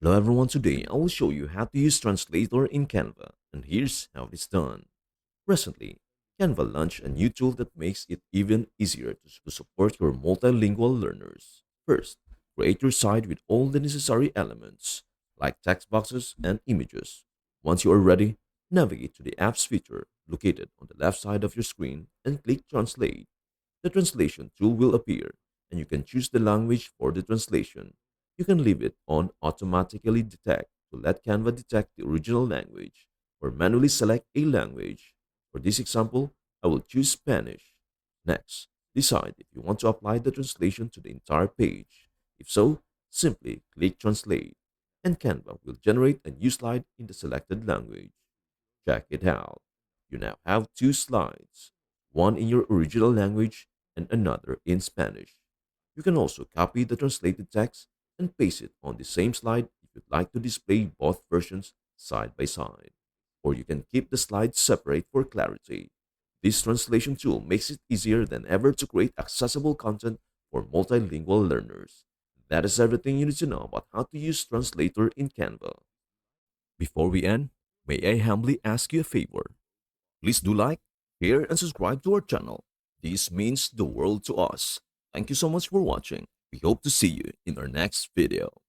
Hello everyone, today I will show you how to use Translator in Canva, and here's how it is done. Recently, Canva launched a new tool that makes it even easier to support your multilingual learners. First, create your site with all the necessary elements, like text boxes and images. Once you are ready, navigate to the Apps feature located on the left side of your screen and click Translate. The translation tool will appear, and you can choose the language for the translation. You can leave it on automatically detect to let Canva detect the original language, or manually select a language. For this example, I will choose Spanish. Next, decide if you want to apply the translation to the entire page. If so, simply click Translate, and Canva will generate a new slide in the selected language. Check it out. You now have two slides, one in your original language and another in Spanish. You can also copy the translated text and paste it on the same slide if you'd like to display both versions side by side. Or you can keep the slides separate for clarity. This translation tool makes it easier than ever to create accessible content for multilingual learners. That is everything you need to know about how to use Translator in Canva. Before we end, may I humbly ask you a favor? Please do like, share, and subscribe to our channel. This means the world to us. Thank you so much for watching. We hope to see you in our next video.